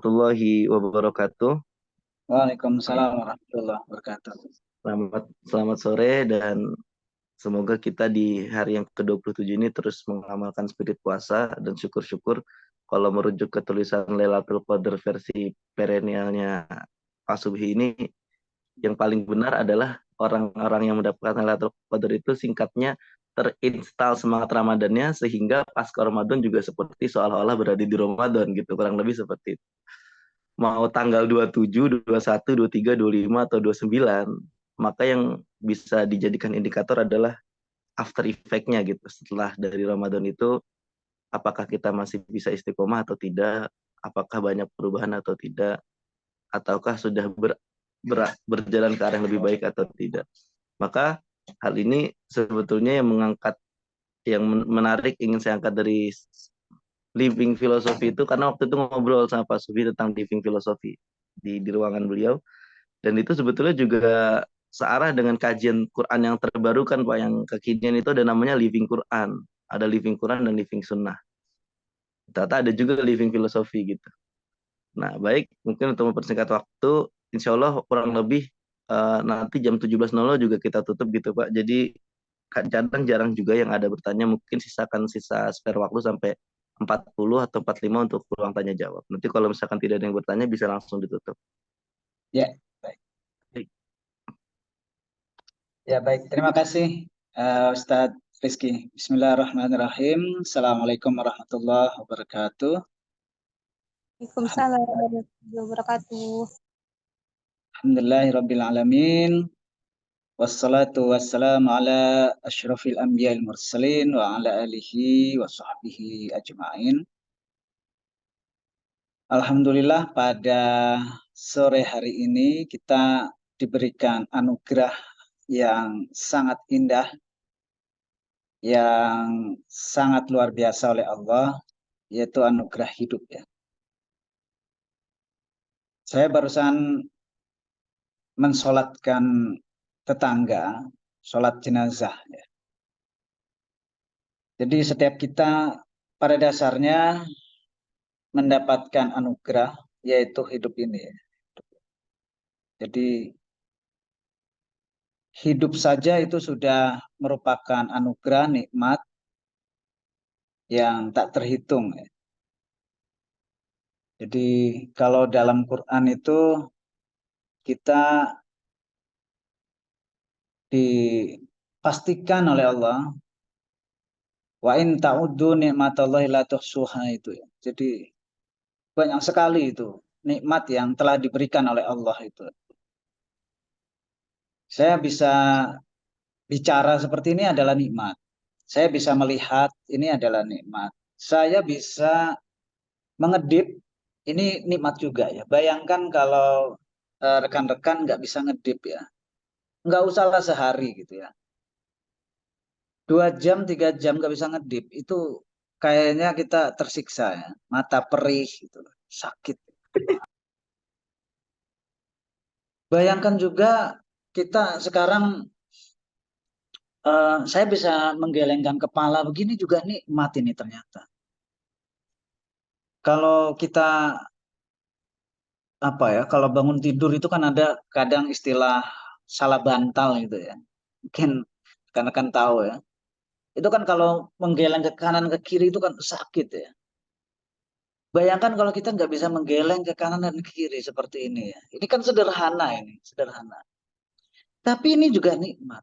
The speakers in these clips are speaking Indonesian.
warahmatullahi wabarakatuh. Waalaikumsalam warahmatullahi wabarakatuh. Selamat sore dan semoga kita di hari yang ke-27 ini terus mengamalkan spirit puasa dan syukur-syukur kalau merujuk ke tulisan Lailatul Qadar versi perennialnya Pak Subhi ini yang paling benar adalah orang-orang yang mendapatkan Lailatul Qadar itu singkatnya terinstal semangat Ramadannya sehingga pasca Ramadan juga seperti seolah-olah berada di Ramadan gitu, kurang lebih seperti itu. Mau tanggal 27, 21, 23, 25 atau 29, maka yang bisa dijadikan indikator adalah after effect-nya gitu. Setelah dari Ramadan itu apakah kita masih bisa istiqomah atau tidak, apakah banyak perubahan atau tidak, ataukah sudah berjalan ke arah yang lebih baik atau tidak. Maka hal ini sebetulnya yang menarik ingin saya angkat dari living philosophy itu karena waktu itu ngobrol sama Pak Sufi tentang living philosophy di ruangan beliau, dan itu sebetulnya juga searah dengan kajian Quran yang terbaru kan Pak, yang kekinian itu ada namanya living Quran, ada living Quran dan living sunnah, ternyata ada juga living philosophy gitu. Nah baik, mungkin untuk mempersingkat waktu, insya Allah kurang lebih nanti jam 17.00 juga kita tutup gitu Pak, jadi jarang juga yang ada bertanya, mungkin sisa spare waktu sampai 40 atau 45 untuk ruang tanya jawab. Nanti kalau misalkan tidak ada yang bertanya bisa langsung ditutup. Ya, baik. Ya, baik. Terima kasih Ustadz Rizky. Bismillahirrahmanirrahim. Assalamualaikum warahmatullahi wabarakatuh. Waalaikumsalam warahmatullahi wabarakatuh. Alhamdulillahirabbil alamin. Wassalatu wassalamu ala asyrafil anbiya'il mursalin wa ala alihi wa sahbihi ajma'in. Alhamdulillah pada sore hari ini kita diberikan anugerah yang sangat indah, yang sangat luar biasa oleh Allah, yaitu anugerah hidup ya. Saya barusan mensolatkan tetangga, sholat jenazah ya. Jadi setiap kita pada dasarnya mendapatkan anugerah, yaitu hidup ini ya. Jadi hidup saja itu sudah merupakan anugerah, nikmat yang tak terhitung ya. Jadi kalau dalam Quran itu kita dipastikan oleh Allah, wa in ta'uddu nikmatallahi la tuhsuha itu ya. Jadi banyak sekali itu nikmat yang telah diberikan oleh Allah itu. Saya bisa bicara seperti ini adalah nikmat. Saya bisa melihat ini adalah nikmat. Saya bisa mengedip, ini nikmat juga ya. Bayangkan kalau rekan-rekan nggak bisa ngedip ya. Nggak usahlah sehari gitu ya. 2 jam, 3 jam nggak bisa ngedip, itu kayaknya kita tersiksa ya. Mata perih gitu, sakit. Bayangkan juga kita sekarang, saya bisa menggelengkan kepala begini juga nikmat ini ternyata. Kalau kita kalau bangun tidur itu kan ada kadang istilah salah bantal gitu ya. Mungkin kan tahu ya. Itu kan kalau menggeleng ke kanan ke kiri itu kan sakit ya. Bayangkan kalau kita nggak bisa menggeleng ke kanan dan ke kiri seperti ini ya. Ini kan sederhana ini, sederhana. Tapi ini juga nikmat.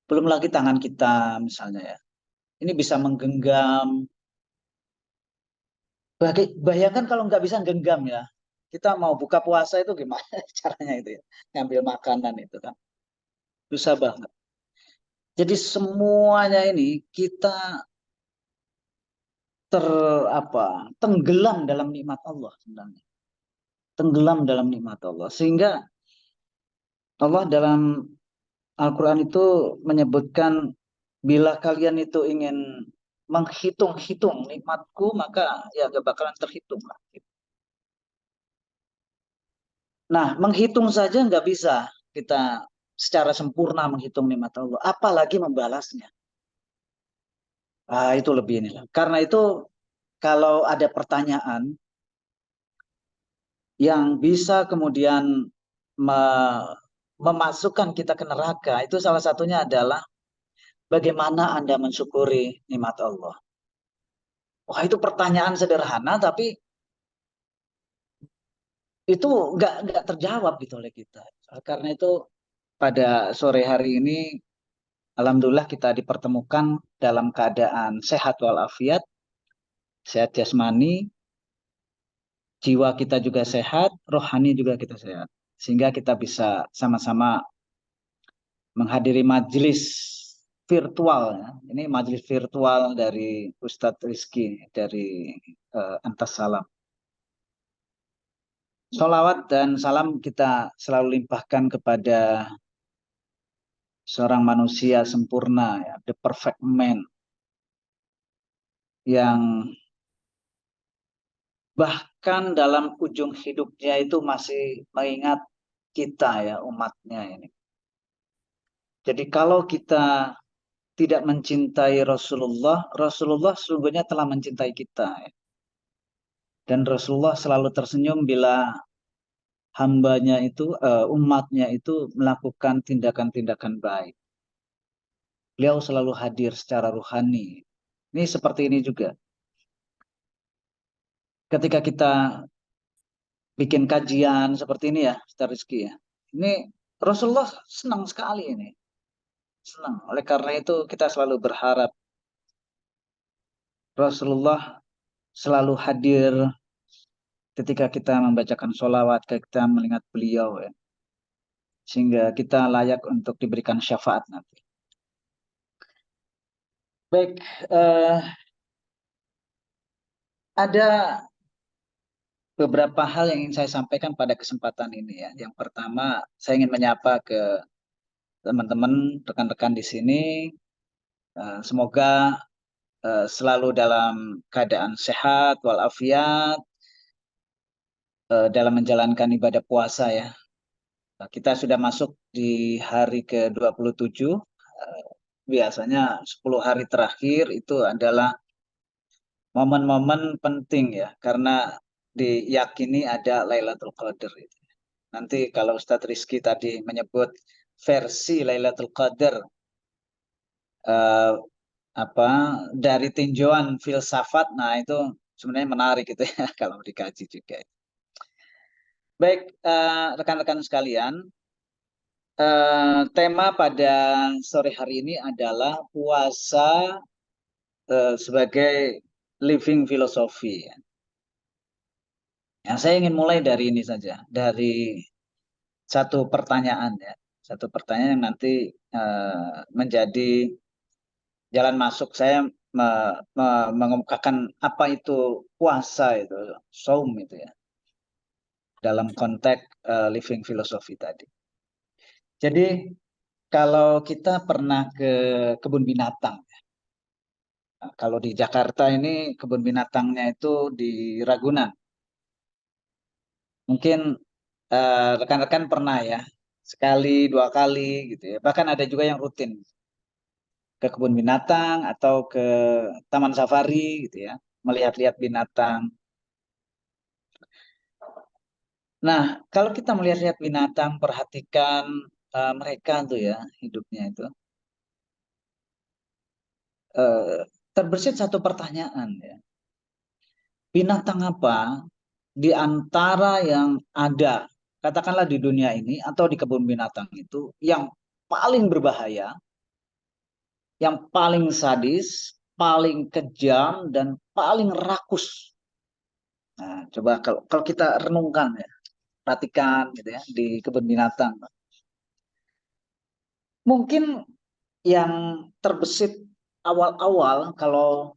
Belum lagi tangan kita misalnya ya. Ini bisa menggenggam. Bayangkan kalau nggak bisa genggam ya. Kita mau buka puasa itu gimana caranya itu ya. Ngambil makanan itu kan. Susah banget. Jadi semuanya ini kita tenggelam dalam nikmat Allah sebenarnya. Tenggelam dalam nikmat Allah. Sehingga Allah dalam Al-Quran itu menyebutkan bila kalian itu ingin menghitung-hitung nikmatku, maka ya gak bakalan terhitung lah. Nah, menghitung saja nggak bisa kita secara sempurna menghitung nikmat Allah, apalagi membalasnya. Itu lebih inilah. Karena itu kalau ada pertanyaan, yang bisa kemudian memasukkan kita ke neraka, itu salah satunya adalah bagaimana Anda mensyukuri nikmat Allah. Wah, itu pertanyaan sederhana, tapi itu nggak terjawab gitu oleh kita. Karena itu pada sore hari ini, alhamdulillah kita dipertemukan dalam keadaan sehat walafiat, sehat jasmani, jiwa kita juga sehat, rohani juga kita sehat. Sehingga kita bisa sama-sama menghadiri majelis virtual. Ya. Ini majelis virtual dari Ustadz Rizky dari Antas Salam. Sholawat dan salam kita selalu limpahkan kepada seorang manusia sempurna, ya, the perfect man, yang bahkan dalam ujung hidupnya itu masih mengingat kita, ya, umatnya ini. Jadi kalau kita tidak mencintai Rasulullah, Rasulullah sesungguhnya telah mencintai kita. Ya. Dan Rasulullah selalu tersenyum bila hambanya itu, umatnya itu melakukan tindakan-tindakan baik. Beliau selalu hadir secara ruhani. Ini seperti ini juga. Ketika kita bikin kajian seperti ini ya, Ustaz Rizky ya. Ini Rasulullah senang sekali ini. Senang. Oleh karena itu kita selalu berharap Rasulullah selalu hadir ketika kita membacakan sholawat, ketika kita mengingat beliau ya. Sehingga kita layak untuk diberikan syafaat nanti. Baik, ada beberapa hal yang ingin saya sampaikan pada kesempatan ini ya. Yang pertama, saya ingin menyapa ke teman-teman, rekan-rekan di sini. Semoga selalu dalam keadaan sehat walafiat dalam menjalankan ibadah puasa ya. Kita sudah masuk di hari ke-27. Biasanya 10 hari terakhir itu adalah momen-momen penting ya, karena diyakini ada Lailatul Qadar. Nanti kalau Ustadz Rizky tadi menyebut versi Lailatul Qadar dari tinjauan filsafat, nah itu sebenarnya menarik gitu ya kalau dikaji juga. Baik, rekan-rekan sekalian, tema pada sore hari ini adalah puasa sebagai living philosophy. Ya, saya ingin mulai dari ini saja, dari satu pertanyaan ya, satu pertanyaan yang nanti menjadi jalan masuk saya mengemukakan apa itu puasa itu, saum itu ya, dalam konteks living philosophy tadi. Jadi kalau kita pernah ke kebun binatang, nah, kalau di Jakarta ini kebun binatangnya itu di Ragunan. Mungkin rekan-rekan pernah ya, sekali, 2 kali gitu ya. Bahkan ada juga yang rutin ke kebun binatang atau ke taman safari gitu ya, melihat-lihat binatang. Nah, kalau kita melihat-lihat binatang, perhatikan mereka tuh ya, hidupnya itu. Terbersit satu pertanyaan ya. Binatang apa di antara yang ada, katakanlah di dunia ini atau di kebun binatang itu, yang paling berbahaya, yang paling sadis, paling kejam, dan paling rakus? Nah, coba kalau kita renungkan ya, perhatikan gitu ya, di kebun binatang. Mungkin yang terbesit awal-awal kalau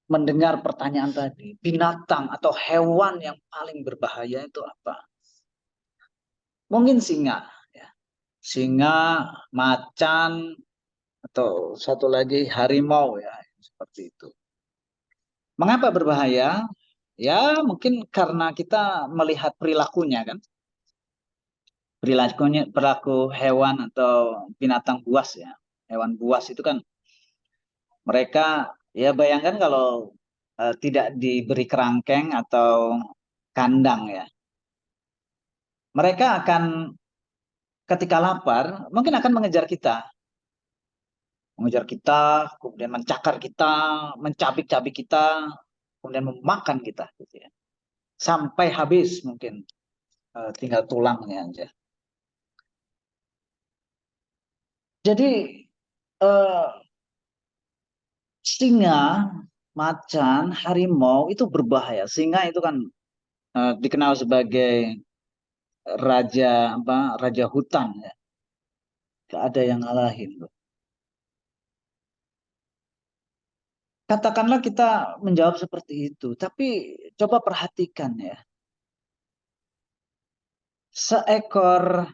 mendengar pertanyaan tadi, binatang atau hewan yang paling berbahaya itu apa? Mungkin singa, ya. Singa, macan, atau satu lagi harimau ya, seperti itu. Mengapa berbahaya? Ya mungkin karena kita melihat perilakunya kan. Perilaku hewan atau binatang buas ya. Hewan buas itu kan mereka, ya bayangkan kalau tidak diberi kerangkeng atau kandang ya. Mereka akan ketika lapar mungkin akan mengejar kita, kemudian mencakar kita, mencabik-cabik kita, kemudian memakan kita, gitu ya. Sampai habis mungkin tinggal tulangnya aja. Jadi eh, singa, macan, harimau itu berbahaya. Singa itu kan dikenal sebagai raja apa? Raja hutan ya. Gak ada yang ngalahin loh. Katakanlah kita menjawab seperti itu, tapi coba perhatikan ya. Seekor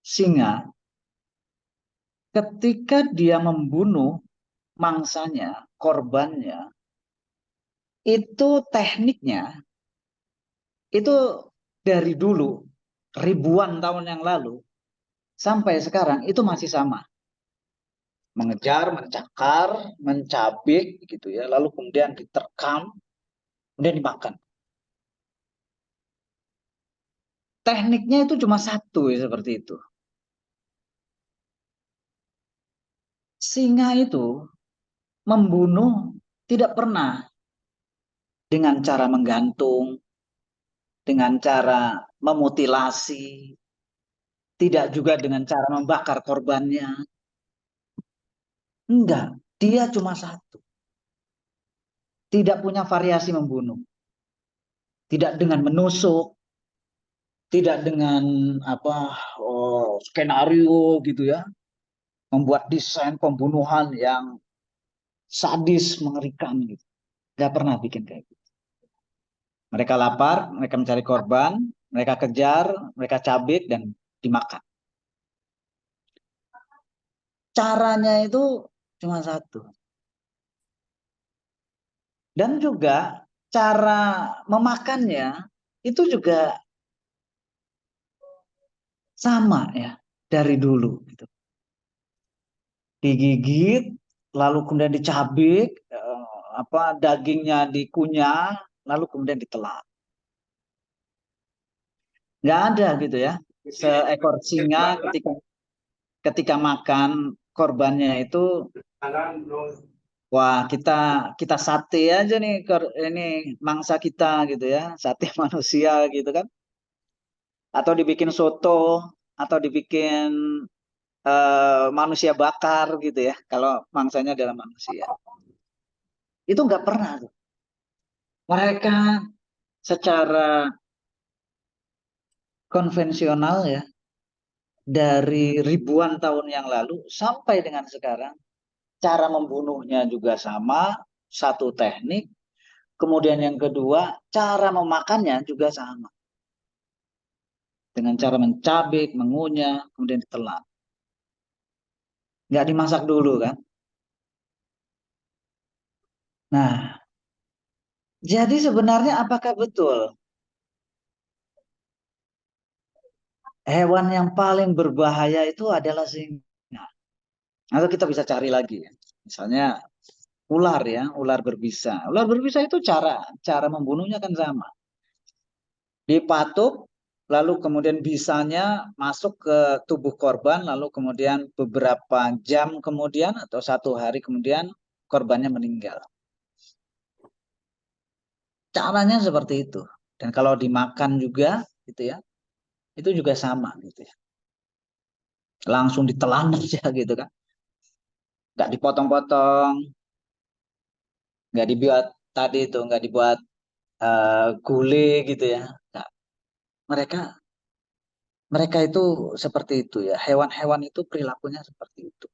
singa ketika dia membunuh mangsanya, korbannya, itu tekniknya itu dari dulu ribuan tahun yang lalu sampai sekarang itu masih sama. Mengejar, mencakar, mencabik gitu ya, lalu kemudian diterkam, kemudian dimakan. Tekniknya itu cuma satu ya, seperti itu. Singa itu membunuh tidak pernah dengan cara menggantung, dengan cara memutilasi, tidak juga dengan cara membakar korbannya. Enggak, dia cuma satu. Tidak punya variasi membunuh. Tidak dengan menusuk, tidak dengan skenario gitu ya, membuat desain pembunuhan yang sadis, mengerikan gitu. Nggak pernah bikin kayak gitu. Mereka lapar, mereka mencari korban, mereka kejar, mereka cabik dan dimakan. Caranya itu cuma satu. Dan juga cara memakannya itu juga sama ya dari dulu gitu. Digigit, lalu kemudian dicabik, dagingnya dikunyah, lalu kemudian ditelan. Nggak ada gitu ya. Seekor singa ketika makan korbannya itu, wah kita sate aja nih, ini mangsa kita gitu ya, sate manusia gitu kan, atau dibikin soto, atau dibikin manusia bakar gitu ya, kalau mangsanya adalah manusia. Itu nggak pernah tuh. Mereka secara konvensional ya, dari ribuan tahun yang lalu sampai dengan sekarang, cara membunuhnya juga sama, satu teknik. Kemudian yang kedua, cara memakannya juga sama. Dengan cara mencabik, mengunyah, kemudian ditelan. Nggak dimasak dulu kan. Nah, jadi sebenarnya apakah betul hewan yang paling berbahaya itu adalah singa? Atau kita bisa cari lagi ya. Misalnya ular ya, ular berbisa. Ular berbisa itu cara membunuhnya kan sama. Dipatuk, lalu kemudian bisanya masuk ke tubuh korban, lalu kemudian beberapa jam kemudian atau 1 hari kemudian korbannya meninggal. Caranya seperti itu. Dan kalau dimakan juga, gitu ya, itu juga sama, gitu ya. Langsung ditelan aja, gitu kan. Nggak dipotong-potong, nggak dibuat tadi itu, nggak dibuat gulai, gitu ya. Nggak. Mereka itu seperti itu ya. Hewan-hewan itu perilakunya seperti itu.